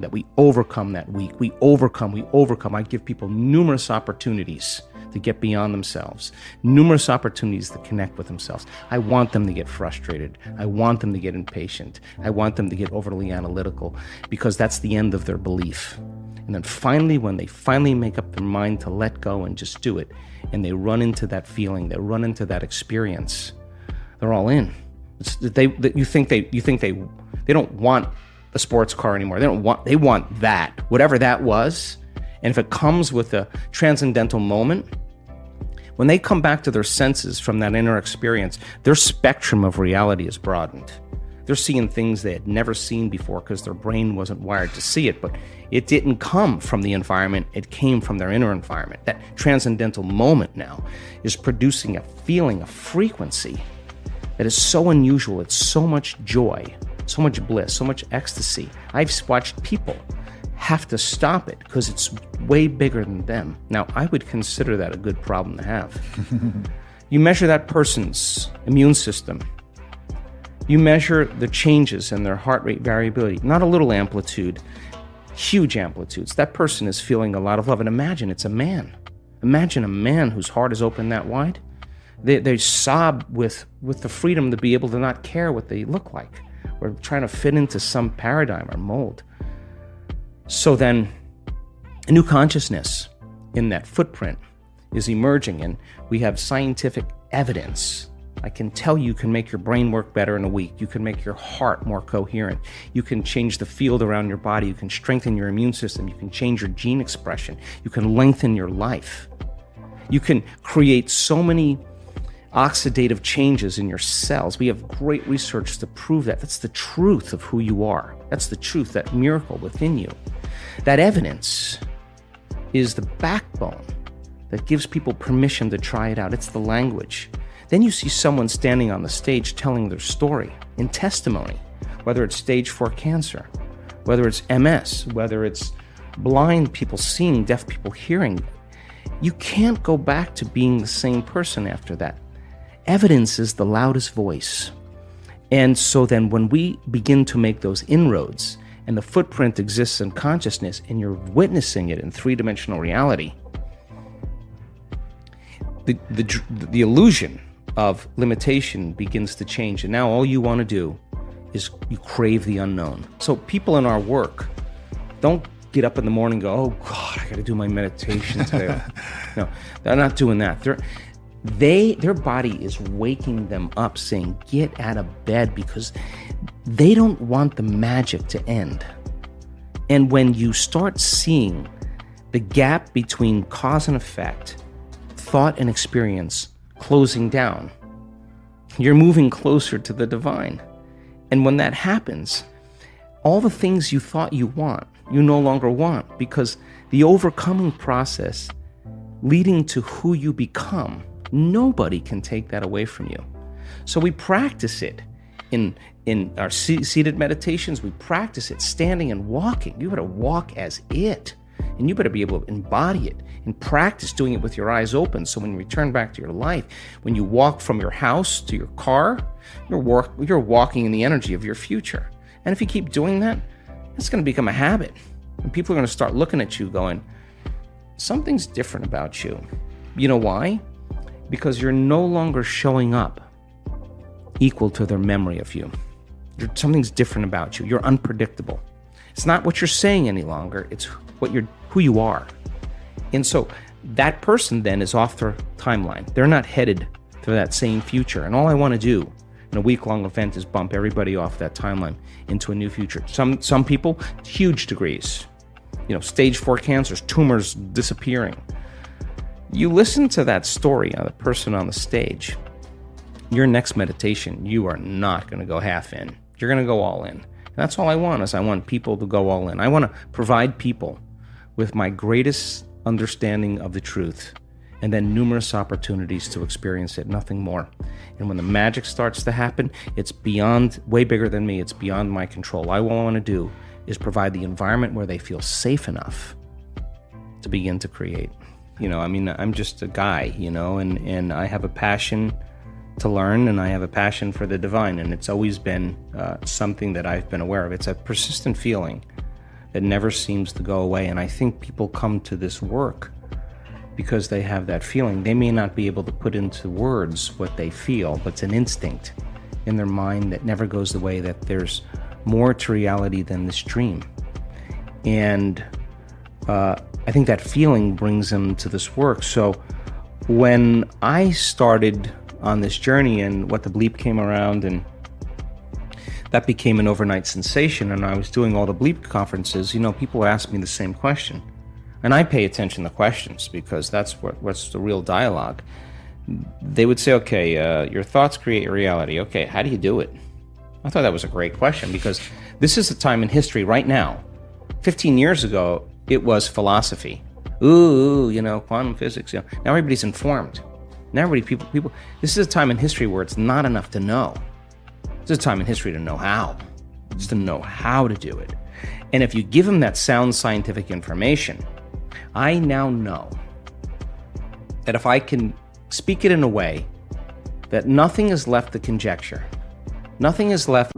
that we overcome that week. We overcome. I give people numerous opportunities to get beyond themselves, numerous opportunities to connect with themselves. I want them to get frustrated. I want them to get impatient. I want them to get overly analytical, because that's the end of their belief. And then finally, when they finally make up their mind to let go and just do it, and they run into that feeling, they run into that experience, they're all in. You think they don't want a sports car anymore. They want that, whatever that was. And if it comes with a transcendental moment, when they come back to their senses from that inner experience, their spectrum of reality is broadened. They're seeing things they had never seen before because their brain wasn't wired to see it, but it didn't come from the environment, it came from their inner environment. That transcendental moment now is producing a feeling, a frequency that is so unusual. It's so much joy, so much bliss, so much ecstasy. I've watched people have to stop it because it's way bigger than them. Now, I would consider that a good problem to have. You measure that person's immune system. You measure the changes in their heart rate variability, not a little amplitude, huge amplitudes. That person is feeling a lot of love. And imagine it's a man. Imagine a man whose heart is open that wide. They sob with the freedom to be able to not care what they look like, or trying to fit into some paradigm or mold. So then a new consciousness in that footprint is emerging, and we have scientific evidence. I can tell you can make your brain work better in a week. You can make your heart more coherent. You can change the field around your body. You can strengthen your immune system. You can change your gene expression. You can lengthen your life. You can create so many oxidative changes in your cells. We have great research to prove that. That's the truth of who you are. That's the truth, that miracle within you. That evidence is the backbone that gives people permission to try it out. It's the language. Then you see someone standing on the stage telling their story in testimony, whether it's stage 4 cancer, whether it's MS, whether it's blind people seeing, deaf people hearing. You can't go back to being the same person after that. Evidence is the loudest voice. And so then when we begin to make those inroads, and the footprint exists in consciousness, and you're witnessing it in three-dimensional reality, the illusion of limitation begins to change. And now all you want to do is you crave the unknown. So people in our work don't get up in the morning and go, oh God, I got to do my meditation today. No, they're not doing that. Their body is waking them up, saying, get out of bed, because they don't want the magic to end. And when you start seeing the gap between cause and effect, thought and experience closing down, you're moving closer to the divine. And when that happens, all the things you thought you want, you no longer want, because the overcoming process leading to who you become, nobody can take that away from you. So we practice it in our seated meditations. We practice it standing and walking. You better walk as it, and you better be able to embody it and practice doing it with your eyes open. So when you return back to your life, when you walk from your house to your car, you're walking in the energy of your future. And if you keep doing that, it's going to become a habit. And people are going to start looking at you going, something's different about you. You know why? Because you're no longer showing up equal to their memory of you. Something's different about you. You're unpredictable. It's not what you're saying any longer. It's who you are. And so that person then is off their timeline. They're not headed to that same future. And all I want to do in a week-long event is bump everybody off that timeline into a new future. Some people, huge degrees. Stage 4 cancers, tumors disappearing. You listen to that story of the person on the stage. Your next meditation, you are not going to go half in. You're going to go all in. And that's all I want. I want people to go all in. I want to provide people with my greatest understanding of the truth, and then numerous opportunities to experience it, nothing more. And when the magic starts to happen, it's beyond, way bigger than me. It's beyond my control. All I want to do is provide the environment where they feel safe enough to begin to create. I'm just a guy, and I have a passion to learn, and I have a passion for the divine, and it's always been something that I've been aware of. It's a persistent feeling, that never seems to go away. And I think people come to this work because they have that feeling. They may not be able to put into words what they feel, but it's an instinct in their mind that never goes away, that there's more to reality than this dream. And I think that feeling brings them to this work. So when I started on this journey and What the Bleep came around, and that became an overnight sensation, and I was doing all the Bleep conferences, people ask me the same question. And I pay attention to questions because that's what's the real dialogue. They would say, okay, your thoughts create your reality. Okay, how do you do it? I thought that was a great question, because this is a time in history right now. 15 years ago, it was philosophy. Quantum physics. Now everybody's informed. Now people. This is a time in history where it's not enough to know. This is a time in history to know how. Just to know how to do it. And if you give them that sound scientific information, I now know that if I can speak it in a way that nothing is left to conjecture, nothing is left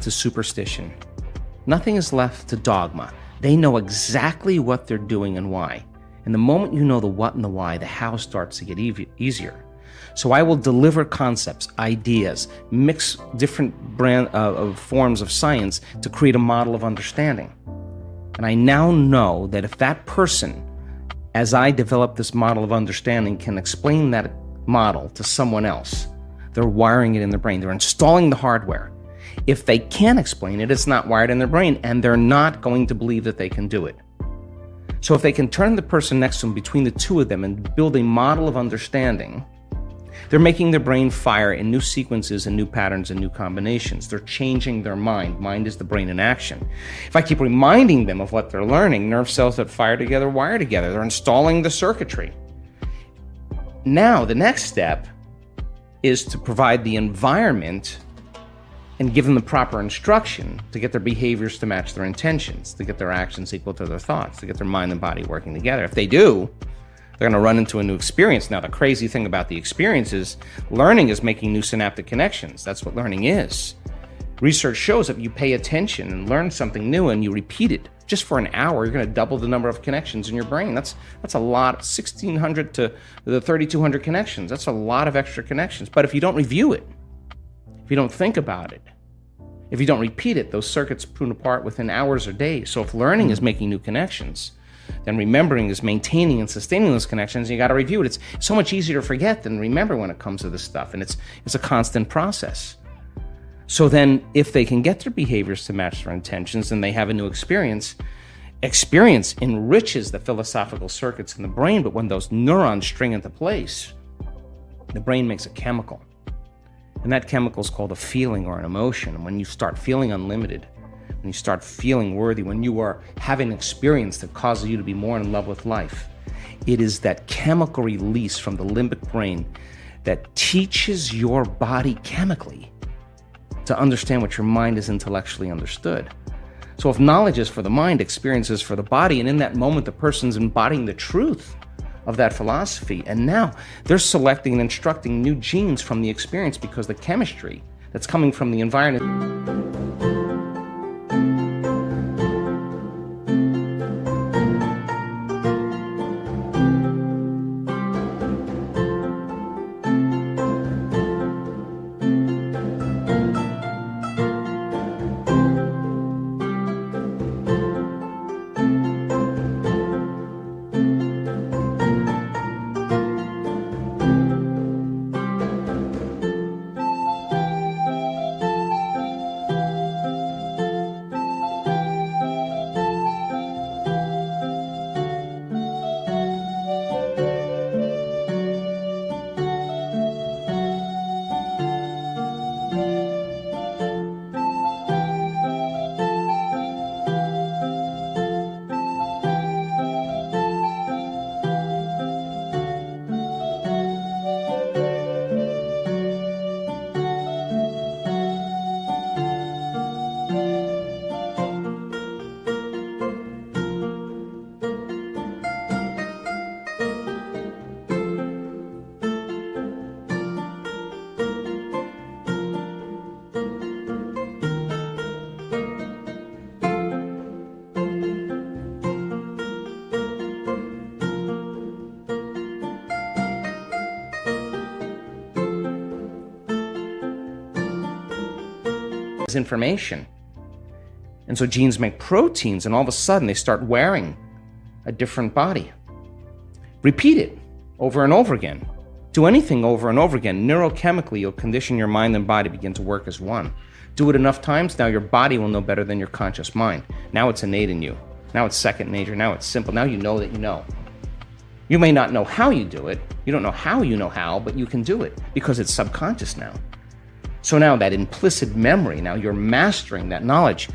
to superstition. Nothing is left to dogma. They know exactly what they're doing and why. And the moment you know the what and the why, the how starts to get easier. So I will deliver concepts, ideas, mix different forms of science to create a model of understanding. And I now know that if that person, as I develop this model of understanding, can explain that model to someone else, they're wiring it in their brain. They're installing the hardware. If they can't explain it, it's not wired in their brain, and they're not going to believe that they can do it. So if they can turn the person next to them, between the two of them, and build a model of understanding, they're making their brain fire in new sequences and new patterns and new combinations. They're changing their mind. Mind is the brain in action. If I keep reminding them of what they're learning, nerve cells that fire together wire together. They're installing the circuitry. Now, the next step is to provide the environment and give them the proper instruction to get their behaviors to match their intentions, to get their actions equal to their thoughts, to get their mind and body working together. If they do, they're going to run into a new experience. Now, the crazy thing about the experience is learning is making new synaptic connections. That's what learning is. Research shows that you pay attention and learn something new and you repeat it just for an hour, you're going to double the number of connections in your brain. That's a lot, 1,600 to the 3,200 connections. That's a lot of extra connections. But if you don't review it, if you don't think about it, if you don't repeat it, those circuits prune apart within hours or days. So if learning is making new connections, then remembering is maintaining and sustaining those connections. You got to review it. It's so much easier to forget than remember when it comes to this stuff, and it's a constant process. So then, if they can get their behaviors to match their intentions, and they have a new experience enriches the philosophical circuits in the brain. But when those neurons string into place, the brain makes a chemical. And that chemical is called a feeling or an emotion. And when you start feeling unlimited, when you start feeling worthy, when you are having an experience that causes you to be more in love with life, it is that chemical release from the limbic brain that teaches your body chemically to understand what your mind has intellectually understood. So if knowledge is for the mind, experience is for the body, and in that moment the person's embodying the truth of that philosophy, and now they're selecting and instructing new genes from the experience because the chemistry that's coming from the environment. Information. And so genes make proteins, and all of a sudden they start wearing a different body. Repeat it over and over again. Do anything over and over again. Neurochemically, you'll condition your mind and body begin to work as one. Do it enough times, now your body will know better than your conscious mind. Now it's innate in you. Now it's second nature. Now it's simple. Now you know that you know. You may not know how you do it. You don't know how you know how, but you can do it because it's subconscious now. So now that implicit memory, now you're mastering that knowledge.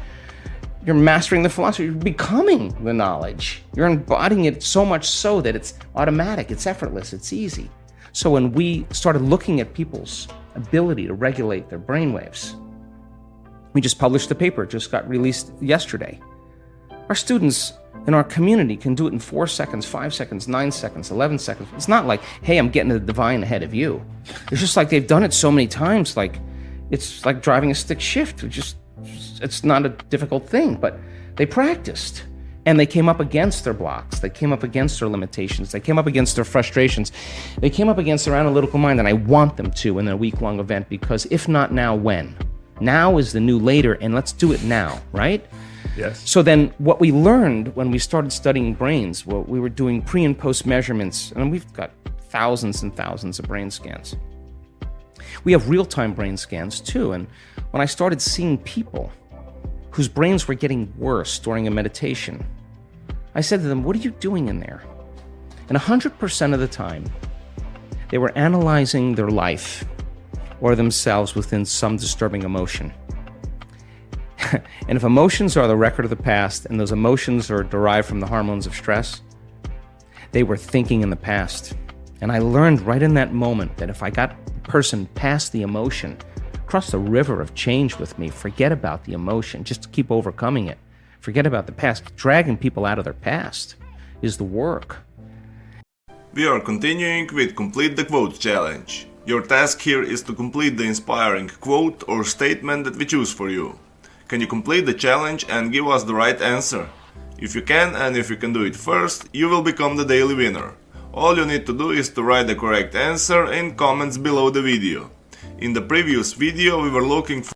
You're mastering the philosophy. You're becoming the knowledge. You're embodying it so much so that it's automatic, it's effortless, it's easy. So when we started looking at people's ability to regulate their brainwaves, we just published the paper, it just got released yesterday. Our students in our community can do it in 4 seconds, 5 seconds, 9 seconds, 11 seconds. It's not like, hey, I'm getting to the divine ahead of you. It's just like they've done it so many times, like it's like driving a stick shift. It's not a difficult thing, but they practiced. And they came up against their blocks. They came up against their limitations. They came up against their frustrations. They came up against their analytical mind, and I want them to in a week-long event, because if not now, when? Now is the new later, and let's do it now, right? Yes. So then what we learned when we started studying brains, well, we were doing pre and post measurements, and we've got thousands and thousands of brain scans. We have real-time brain scans too, and when I started seeing people whose brains were getting worse during a meditation, I said to them, what are you doing in there? And 100% of the time, they were analyzing their life or themselves within some disturbing emotion. And if emotions are the record of the past, and those emotions are derived from the hormones of stress, they were thinking in the past. And I learned right in that moment that if I got a person past the emotion, cross the river of change with me, forget about the emotion, just keep overcoming it. Forget about the past. Dragging people out of their past is the work. We are continuing with Complete the Quote Challenge. Your task here is to complete the inspiring quote or statement that we choose for you. Can you complete the challenge and give us the right answer? If you can, and if you can do it first, you will become the daily winner. All you need to do is to write the correct answer in comments below the video. In the previous video we were looking for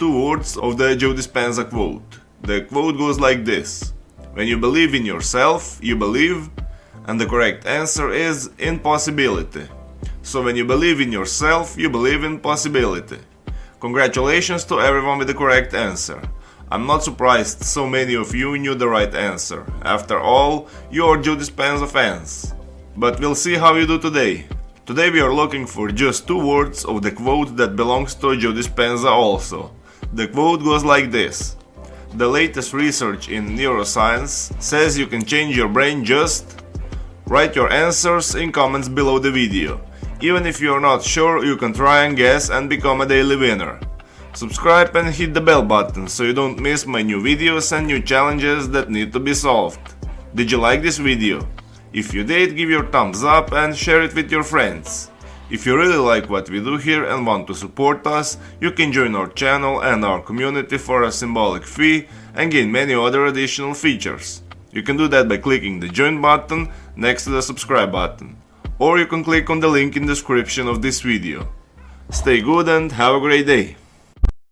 2 words of the Joe Dispenza quote. The quote goes like this: when you believe in yourself, you believe, and the correct answer is impossibility. So when you believe in yourself, you believe in possibility. Congratulations to everyone with the correct answer. I'm not surprised so many of you knew the right answer. After all, you are Joe Dispenza fans. But we'll see how you do today. Today we are looking for just 2 words of the quote that belongs to Joe Dispenza also. The quote goes like this: the latest research in neuroscience says you can change your brain just... Write your answers in comments below the video. Even if you're not sure, you can try and guess and become a daily winner. Subscribe and hit the bell button so you don't miss my new videos and new challenges that need to be solved. Did you like this video? If you did, give your thumbs up and share it with your friends. If you really like what we do here and want to support us, you can join our channel and our community for a symbolic fee and gain many other additional features. You can do that by clicking the join button next to the subscribe button, or you can click on the link in the description of this video. Stay good and have a great day!